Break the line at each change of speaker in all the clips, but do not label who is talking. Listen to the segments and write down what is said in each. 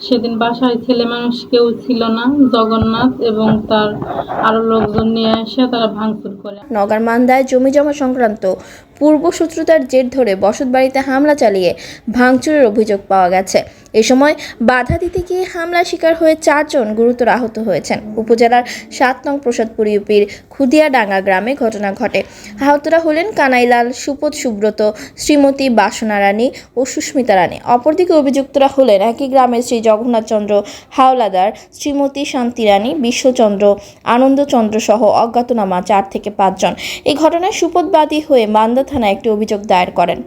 সেদিন বাসায় ছেলে মানুষ কেউ ছিল না। জগন্নাথ এবং তার আরো লোকজন নিয়ে এসে তারা ভাঙচুর করে।
নওগাঁর মান্দায় জমিজমা সংক্রান্ত পূর্বশত্রুতার জের ধরে বসতবাড়িতে হামলা চালিয়ে ভাঙচুরের অভিযোগ পাওয়া গেছে। এ সময় বাধা দিতে গিয়ে হামলার শিকার হয়ে 4 জন গুরুতর আহত হয়েছেন। উপজেলার 7 নং প্রসাদপুর ইউপির খুদিয়াডাঙ্গা গ্রামে ঘটনা ঘটে। আহতরা হলেন কানাইলাল, সুপদ, সুব্রত, শ্রীমতী বাসনা রানী ও সুস্মিতা রানী। অপরদিকে অভিযুক্তরা হলেন একই গ্রামের শ্রী জগন্নাথ চন্দ্র হাওলাদার, শ্রীমতী শান্তি রানী, বিশ্বচন্দ্র, আনন্দচন্দ্র সহ অজ্ঞাতনামা 4 থেকে 5 জন। এই ঘটনায় সুপদবাদী হয়ে মান্দা থানায় একটি অভিযোগ দায়ের করেন।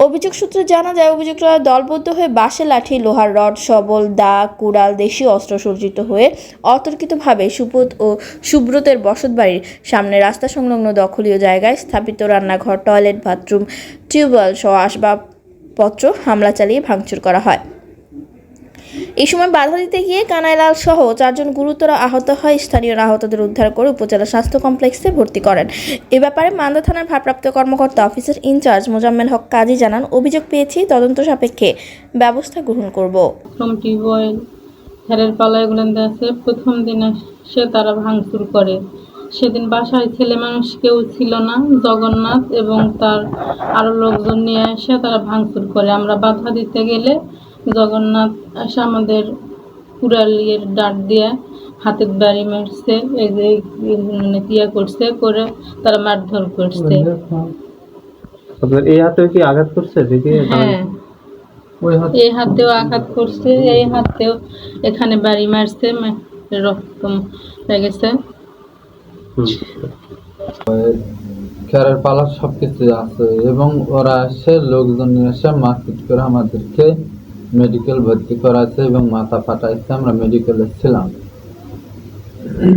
অভিযোগ সূত্রে জানা যায়, অভিযুক্তরা দলবদ্ধ হয়ে বাঁশের লাঠি, লোহার রড, সবল, দা, কুড়াল, দেশীয় অস্ত্র সজ্জিত হয়ে অতর্কিতভাবে সুপদ ও সুব্রতের বসতবাড়ির সামনে রাস্তা সংলগ্ন দখলীয় জায়গায় স্থাপিত রান্নাঘর, টয়লেট, বাথরুম, টিউবওয়েল সহ আসবাবপত্র হামলা চালিয়ে ভাঙচুর করা হয়। এই সময় বাধা দিতে গিয়ে কানাইলাল সহ 4 জন গুরুতর আহত হয়। স্থানীয়রা আহতদের উদ্ধার করে উপজেলা স্বাস্থ্য কমপ্লেক্সে ভর্তি করেন। এ ব্যাপারে মান্দা থানার ভারপ্রাপ্ত কর্মকর্তা অফিসার ইনচার্জ মোজাম্মেল হক কাজী জানান, অভিযোগ পেয়েছি, তদন্ত সাপেক্ষে ব্যবস্থা গ্রহণ করব।
টিউবওয়েল, ঝাড়ের পালা এগুলো আছে। প্রথম দিনে সে তারা ভাঙচুর করে। সেদিন বাসায় ছেলে মানুষ কেউ ছিল না। জগন্নাথ এবং তার আরো লোকজন নিয়ে এসে তারা ভাঙচুর করে। আমরা বাধা দিতে গেলে জগন্নাথ এসে আমাদের কুড়ালির ডাট দিয়ে হাতের বাড়ি মারছে, এই যে মানে ইয়া করছে, করে তারা মারধর করছে।
আপনার এই হাতেও কি আঘাত করছে?
হ্যাঁ, এই হাতেও আঘাত করছে, এই হাতেও এখানে বাড়ি মারছে, রক্ত লেগেছে।
খেরের পালা সবকিছু আছে এবং ওরা এসে লোকজন নিয়ে এসে মারপিট করে আমাদেরকে মেডিকেল ভর্তি করাছে এবং মাথা ফাটাইছে। আমরা মেডিকেলে ছিলাম।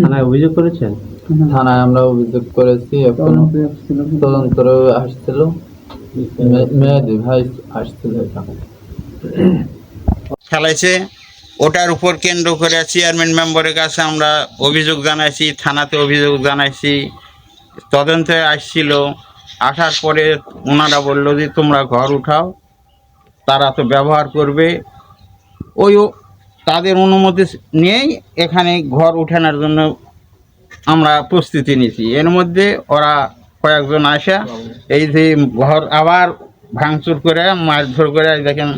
থানায় অভিযোগ করেছেন?
থানায় আমরা অভিযোগ করেছি, এখন তদন্ত আসছিল, মেয়েদি ভাই আসছিল।
খেলাইছে, ওটার উপর কেন্দ্র করে চেয়ারম্যান মেম্বারের কাছে আমরা অভিযোগ জানাইছি, থানাতে অভিযোগ জানাইছি, তদন্তে আসছিল। আসার পরে ওনারা বললো যে তোমরা ঘর উঠাও, তারা তো ব্যবহার করবে। ওই তাদের অনুমতি নিয়েই এখানে ঘর উঠানোর জন্য আমরা প্রস্তুতি নিয়েছি। এর মধ্যে ওরা কয়েকজন আসা এই যে ঘর আবার ভাঙচুর করে মারধর করে, দেখেন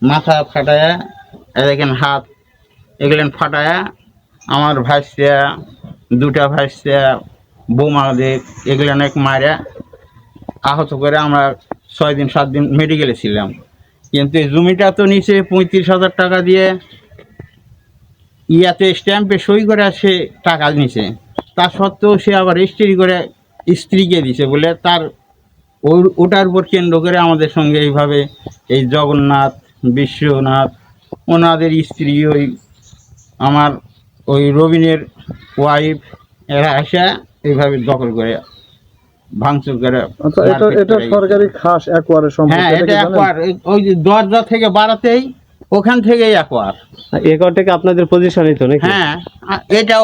মাথা ফাটায়া, দেখেন হাত এগুলেন ফাটায়া, আমার ভাইসা, 2টা ভাইসা, বোমা দেখ এগুলেন এক মারা আহত করে আমরা 6 দিন 7 দিন মেডিকেলে ছিলাম। কিন্তু এই জমিটা তো নিচে 35,000 টাকা দিয়ে ইয়াতে স্ট্যাম্পে সই করে সে টাকা নিছে। তা সত্ত্বেও সে আবার রেজিস্ট্রি করে স্ত্রীকে দিছে বলে তার ওটার উপর কেন্দ্র করে আমাদের সঙ্গে এইভাবে এই জগন্নাথ, বিশ্বনাথ, ওনাদের স্ত্রী, ওই আমার ওই রবিনের ওয়াইফ, এরা আসা এইভাবে দখল করে ভাঙচুর করে।
এটা সরকারি খাস একোয়ারের সম্পত্তি।
হ্যাঁ, এটা একোয়ার। ওই যে দরজা থেকে বাড়াতেই ওখান থেকেই একোয়ার।
এই ঘরটাকে আপনাদের পজিশনই তো নাকি?
হ্যাঁ, এটাও